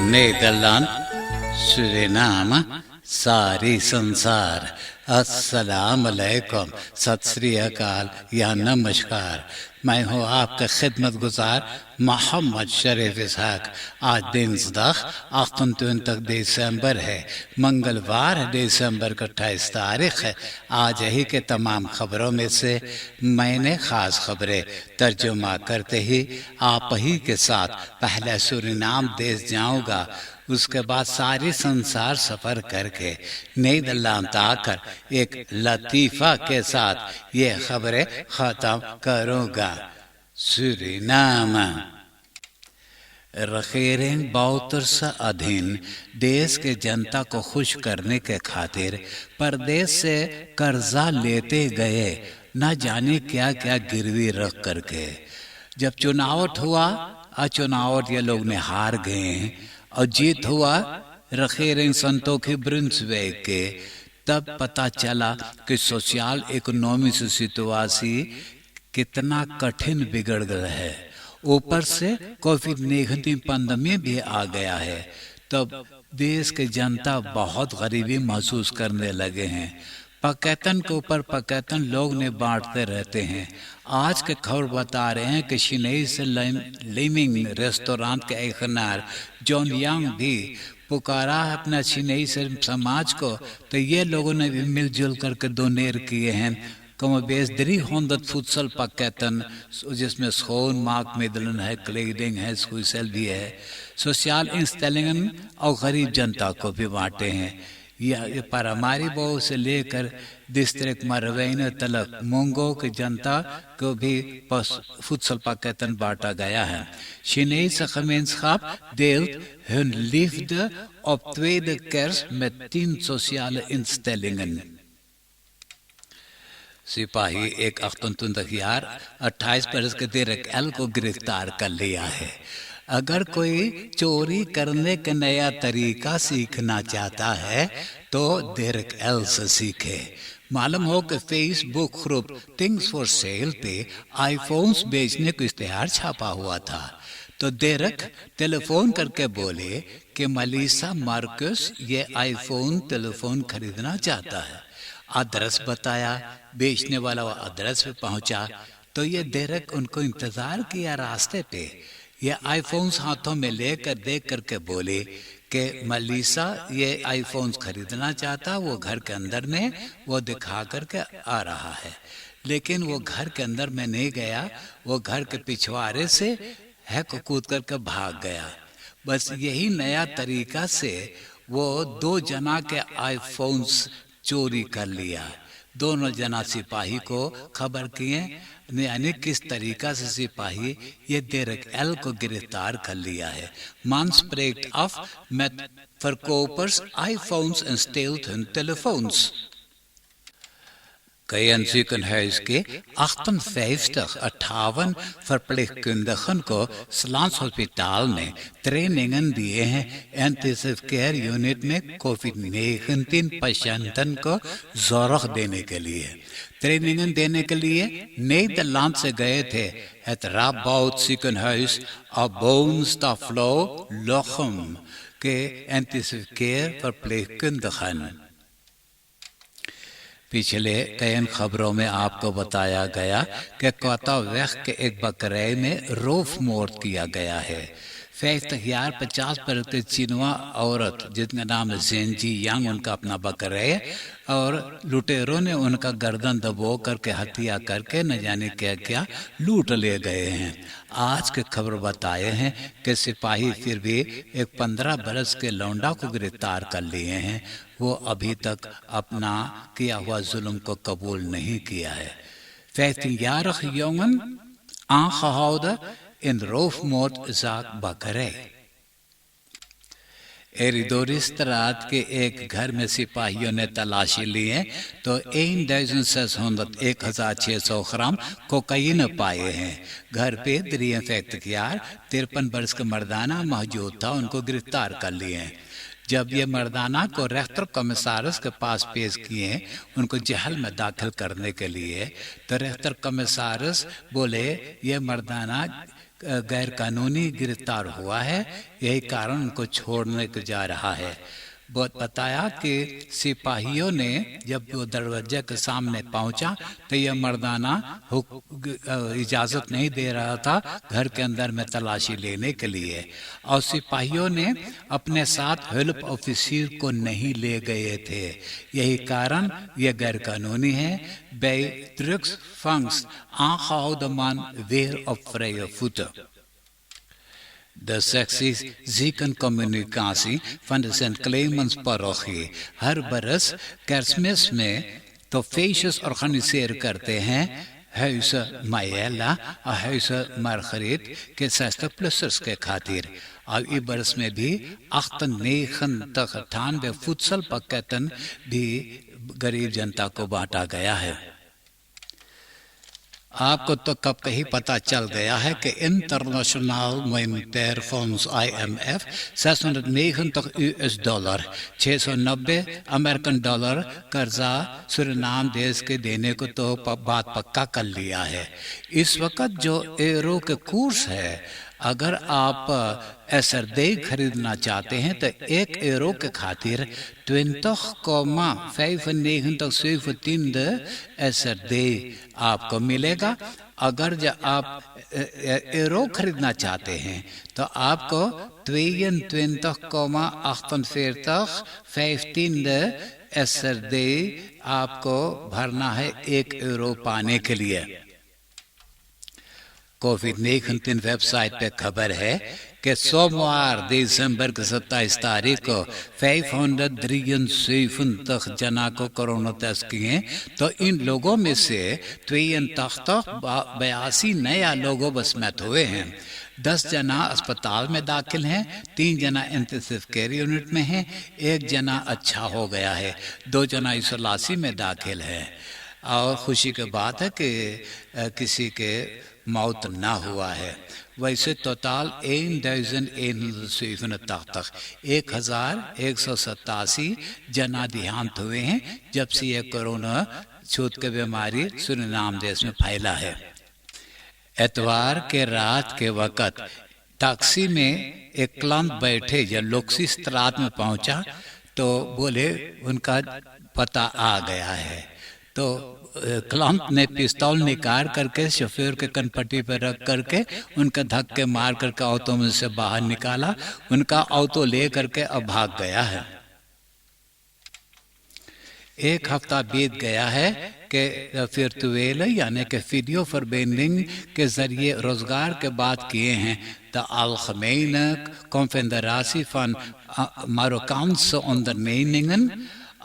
Nederland, Suriname, सारी संसार, अस्सलाम अलैकुम, सत श्री अकाल या नमस्कार। मैं हूँ आपका खिदमत गुजार मोहम्मद शरीफ इसहाक। आज दिन 28 दिसंबर है, मंगलवार है, दिसंबर का 28 तारीख है। आज ही के तमाम खबरों में से मैंने खास खबरें तर्जुमा करते ही आप ही के साथ पहले सूरीनाम देश जाऊंगा, उसके बाद सारी संसार सफर करके नीदरलैंड आकर एक लतीफ़ा के साथ ये खबरें खत्म करूंगा। सूरीनाम रखेरें बाउतरस अधीन देश के जनता को खुश करने के खातिर परदेश से कर्जा लेते गए, न जाने क्या क्या गिरवी रख करके। जब चुनाव हुआ और चुनाव ये लोग ने हार गए और जीत हुआ रखेरें संतोखी ब्रिंसवेग के, तब पता चला कि सोशल इकोनॉमी से सिचुएशन कितना कठिन बिगड़ गया है। ऊपर से कोविड-19 पैंडेमिक भी आ गया है। तब देश के जनता बहुत गरीबी महसूस करने लगे हैं। पकैतन के ऊपर पकैतन लोग ने बांटते रहते हैं। आज के खबर बता रहे हैं कि चेन्नई से लिविंग रेस्टोरेंट के एखनार जॉन यंग भी पुकारा है अपना चेन्नई से समाज को, तो ये लोगों ने भी मिलजुल करके डोनेट किए हैं कम बेस 300 फुटसल पकैतन, जिसमें सोन मार्क मिदलन है, क्लेडिंग है, स्कूसल भी है। सोशल इंस्टेलिंग और गरीब जनता को भी बांटे हैं। ये पर हमारी बहु से लेकर डिस्ट्रिक्ट मरवेन तलक मुंगो की जनता को भी फुटसल पकैतन बांटा गया है। Chinese gemeenschap deelt hun liefde op tweede kerst met 10 sociale instellingen. सिपाही एक 28 बरस के डेरेक एल को गिरफ्तार कर लिया है। अगर कोई चोरी करने का नया तरीका सीखना चाहता है तो डेरेक एल से सीखे। मालूम हो कि Facebook group things for sale पे आईफोन्स बेचने को इश्तेहार छापा हुआ था, तो डेरेक टेलीफोन करके बोले कि मलीसा मार्कस ये आईफोन टेलीफोन खरीदना चाहता है। एड्रेस बताया, बेचने वाला वो एड्रेस पे पहुंचा, तो ये डेरेक उनको इंतजार किया रास्ते पे। ये आईफोन्स हाथों में लेकर देख करके बोले कि मलीसा ये आईफोन्स खरीदना चाहता, वो घर के अंदर में वो दिखा करके आ रहा है। लेकिन वो घर के अंदर में नहीं गया, वो घर के पिछवाड़े से हैक कूद करके भाग गया। बस यही नया तरीका से वो 2 जना के आईफोन्स चोरी कर लिया। दोनों जना सिपाही को खबर किए, यानी किस तरीका से सिपाही ये डेरेक एल को गिरफ्तार कर लिया है। Man spreekt af met verkopers iPhones en steelt hun telefoons. Cayenne ziekenhuis के 58 verpleegkundigen को स्लांस हॉस्पिटल में ट्रेनिंग दिए हैं इंटेंसिव केयर यूनिट में कोविड-19 पेशेंटन को जोरख देने के लिए। ट्रेनिंग देने के लिए नीदरलैंड से गए थे het Radboud ziekenhuis op Boonstaflo Lochem के इंटेंसिव केयर verpleegkundigen। पिछले कई खबरों में आपको बताया गया कि कोतावेख के एक बकरे में रोफ मोर्ट किया गया है। 50 पर के चीनवा औरत जिनका नाम है जेंजी यंग, उनका अपना बकरा है, और लुटेरों ने उनका गर्दन दबो करके हत्या करके न जाने क्या क्या लूट ले गए हैं। आज के खबर बताए हैं कि सिपाही फिर भी एक 15 बरस के लौंडा को गिरफ्तार कर लिए हैं। वो अभी तक अपना किया हुआ जुल्म को कबूल नहीं किया है। 15-jarige jongen aangehouden in roofmoordzaak Bakkerij। एरिदोरिस्त्रात के एक घर में सिपाहियों ने तलाशी लिए तो 1600 ग्राम कोकाइन पाए हैं। घर पे 53 वर्ष का मर्दाना मौजूद था, उनको गिरफ्तार कर लिए हैं। जब ये मर्दाना को रेख्तर कमिसारस के पास पेश किए उनको जेल में दाखिल करने के लिए, तो रेख्तर कमिसारस बोले ये मर्दाना गैर कानूनी गिरफ्तार हुआ है, यही कारण उनको छोड़ने को जा रहा है। बताया कि सिपाहियों ने जब वो दरवाजे के सामने पहुंचा तो यह मर्दाना इजाज़त नहीं दे रहा था घर के अंदर में तलाशी लेने के लिए, और सिपाहियों ने अपने साथ हेल्प ऑफिसर को नहीं ले गए थे, यही कारण यह गैर कानूनी है। Bij drugsvangst aangehouden man weer op vrije voeten. De sectie ziekencommunicatie van de St. Clemens parochie हर बरस kerstmis में तो feestjes organiseren करते हैं Huizen Mayella और Huizen Margriet के 60-plussers के खातिर। और इस बरस में भी 98 फुटसल पैकेटन भी गरीब जनता को बांटा गया है। आपको तो कब कहीं पता चल गया है कि international monetary fund IMF 690 US$, 690 American dollar कर्जा सूरीनाम देश के देने को तो बात पक्का कर लिया है। इस वक्त जो यूरो के कोर्स है, अगर आप SRD खरीदना चाहते हैं तो 1 यूरो के खातिर 20,9573 SRD आपको मिलेगा। अगर जब आप यूरो खरीदना चाहते हैं तो आपको 22,4815 SRD आपको भरना है 1 यूरो पाने के लिए। कोविड-19 वेबसाइट पे खबर है कि सोमवार दिसंबर की 27 तारीख को 573 जना को कोरोना टेस्ट किए, तो इन लोगों में से 82 नया लोगों बस मौत हुए हैं। 10 जना अस्पताल में दाखिल हैं, 3 जना इंटेंसिव केयर यूनिट में हैं, 1 जना अच्छा हो गया है, 2 जना आइसोलेशन में दाखिल है। और खुशी की बात है कि किसी के मौत ना हुआ है। वैसे टोटल 1187 जना देहांत हुए हैं जब से ये कोरोना छूत की बीमारी सूरीनाम देश में फैला है। एतवार के रात के वक्त टैक्सी में एक क्लाइंट बैठे जब लोक्सी स्त्रात में पहुंचा तो बोले उनका पता आ गया है, तो क्लाइंट ने पिस्तौल निकाल करके शोफर के कनपट्टी पर रख करके उनका धक्के मार करके ऑटो में से बाहर निकाला, उनका ऑटो ले करके अब भाग गया है। 1 हफ्ता बीत गया है कि फिरतुएल यानी कि वीडियो फॉरबेंडिंग के जरिए रोजगार के बात किए हैं। The Algemene Confederatie van Marokkaanse Ondernemingen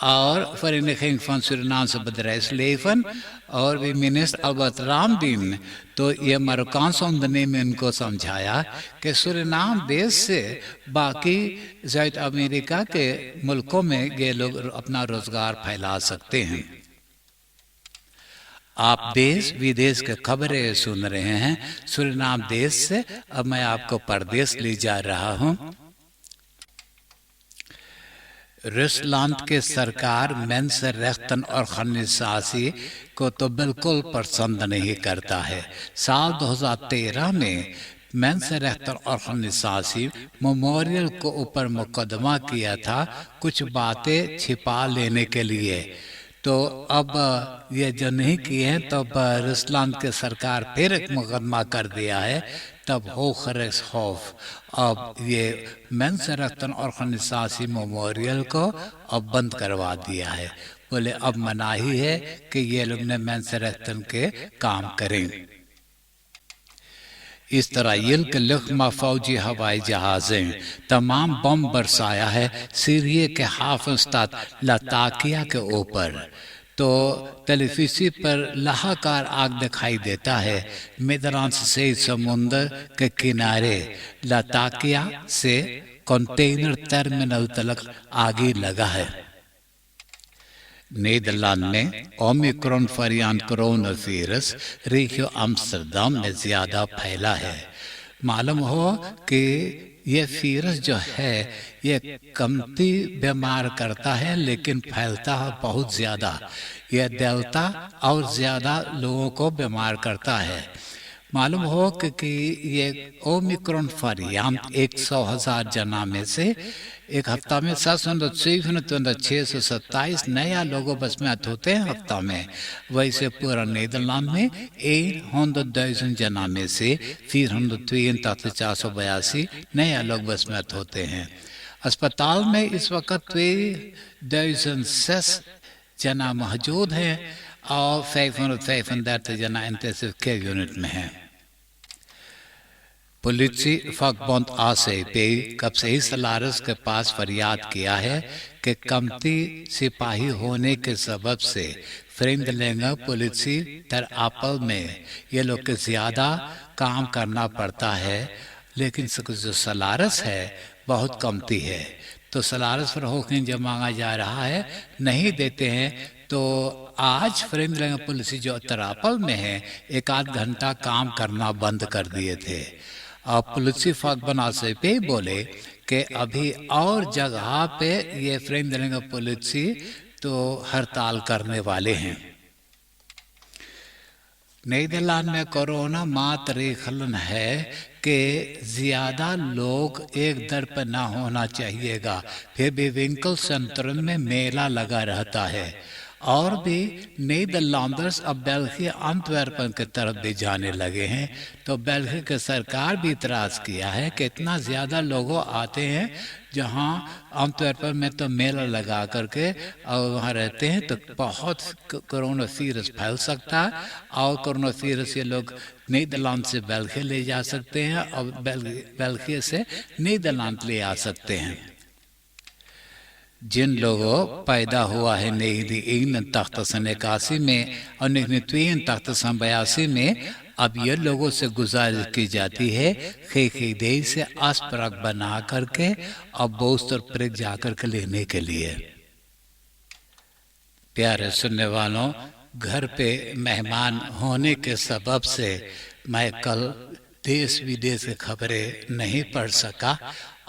और Vereniging van Surinaamse Bedrijfsleven और भी मिनिस्टर अल्बर्ट रामदीन, तो ये मरोक्कानसे onderneming इनको समझाया कि सूरीनाम देश से बाकी ज़ाइद अमेरिका के मुल्कों में ये लोग अपना रोजगार फैला सकते हैं। आप देश विदेश के खबरें सुन रहे हैं सूरीनाम देश से। अब मैं आपको परदेश ले जा रहा हूँ। रूसलैंड के सरकार मेंसेनरेक्टेनऑर्ganisatie को तो बिल्कुल पसंद नहीं करता है। साल 2013 में मेंसेनरेक्टेनऑर्ganisatie मेमोरियल को ऊपर मुकदमा किया था कुछ बातें छिपा लेने के लिए, तो अब ये जो नहीं किए हैं तो अब रूसलैंड के सरकार फिर एक मुकदमा कर दिया है। तब हो खरेस खौफ अब ये मेंसेनरेक्टेनऑर्ganisatie मेमोरियल को अब बंद करवा दिया है। बोले अब मनाही है कि ये लोग ने मेंसेनरेक्टेन के काम करें। इसराइल के लख्मा फौजी हवाई जहाज़ें तमाम बम बरसाया है सीरिया के हाफिज़ लताकिया के ऊपर, तो टेलीविज़न पर लाहाकार आग दिखाई देता है। मेदान से समुंदर के किनारे लताकिया से कंटेनर टर्मिनल तक आगे लगा है। नीदरलैंड में ओमिक्रॉन वेरिएंट कोरोना वायरस रेगियो एम्स्टर्डम में ज्यादा फैला है। मालूम हो कि ये वायरस जो है ये कमती बीमार करता है लेकिन फैलता है बहुत ज्यादा। यह डेल्टा और ज्यादा लोगों को बीमार करता है। मालूम हो कि ये ओमिक्रॉन वेरिएंट 100,000 जना में से एक हफ्ता में 627 नया लोगों बस में होते हैं हफ्ता में। वैसे पूरा नीदरलैंड में 100,000 जना में से 482 नया लोग बस में होते हैं। अस्पताल में इस वक्त 2006 जना मौजूद हैं और 535 जना इंटेंसिव केयर यूनिट में हैं। Politifagbond ACP कब से ही सलारस के पास फरियाद किया है कि कमती सिपाही होने के सबब से फ्रेंडलेंगा पुलिसी तरआपल में ये लोग के ज़्यादा काम करना पड़ता है, लेकिन जो सलारस है बहुत कमती है। तो सलारस पर होकर जब मांगा जा रहा है नहीं देते हैं, तो आज फ्रेंडलेंगा पुलिसी जो तरआपल में है 1 आध घंटा काम करना बंद कर दिए थे। और Politifagbond ACP बोले कि अभी और जगह पे ये फ्रेंडलेंगा पुलिसी तो हड़ताल करने वाले हैं। नीदरलैंड में कोरोना मातरीखलन है कि ज़्यादा लोग एक दर पर ना होना चाहिएगा, फिर भी विंकल सेंटर में मेला लगा रहता है। और भी नीदरलैंडर्स अब बेल्जियम एंटवर्पन की तरफ भी जाने लगे हैं। तो बेल्जियम की सरकार भी इतराज़ किया है कि इतना ज़्यादा लोग आते हैं जहां एंटवर्पन में तो मेला लगा करके और वहाँ रहते हैं तो बहुत कोरोना वायरस फैल सकता है। और कोरोना वायरस ये लोग नीदरलैंड से बेल्जियम ले जा सकते हैं और बेल्जियम से नीदरलैंड ले आ सकते हैं। जिन लोगों पैदा हुआ है 1981 में और 1982 में, अब ये लोगों से गुजारिश की जाती है खीदे से अस्पताल बना करके और बूस्टर प्रिक जाकर के लेने के लिए। प्यारे सुनने वालों, घर पे मेहमान होने के सबब से मैं कल देश विदेश की खबरें नहीं पढ़ सका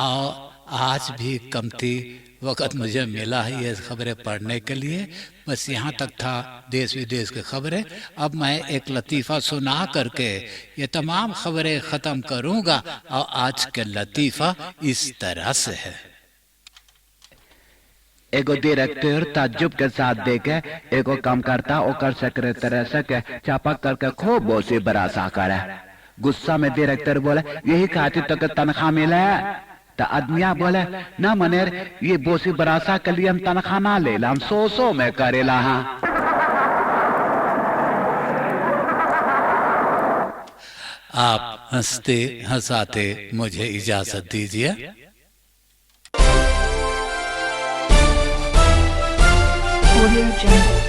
और आज भी कमती वक़्त मुझे मिला है ये खबरें पढ़ने के लिए। बस यहाँ तक था देश विदेश की खबरें। अब मैं एक लतीफ़ा सुना करके ये तमाम खबरें ख़त्म करूँगा और आज के लतीफ़ा इस तरह से है। एगो डायरेक्टर ताज्जुब के साथ देखे एगो काम करता ओकर सेक्रेटरी से के चापा करके खूब बोसी बरासा करे। गुस्सा में डायरेक्टर बोले यही खातिर तो के तनख्वाह मिले। तो आदमिया बोले ना मनेर ये बोसी बरासा के लिए हम तनख्वाह ना ले हम 100 में करेला। हाँ आप हंसते हंसाते मुझे इजाजत दीजिए। Audio Jungle।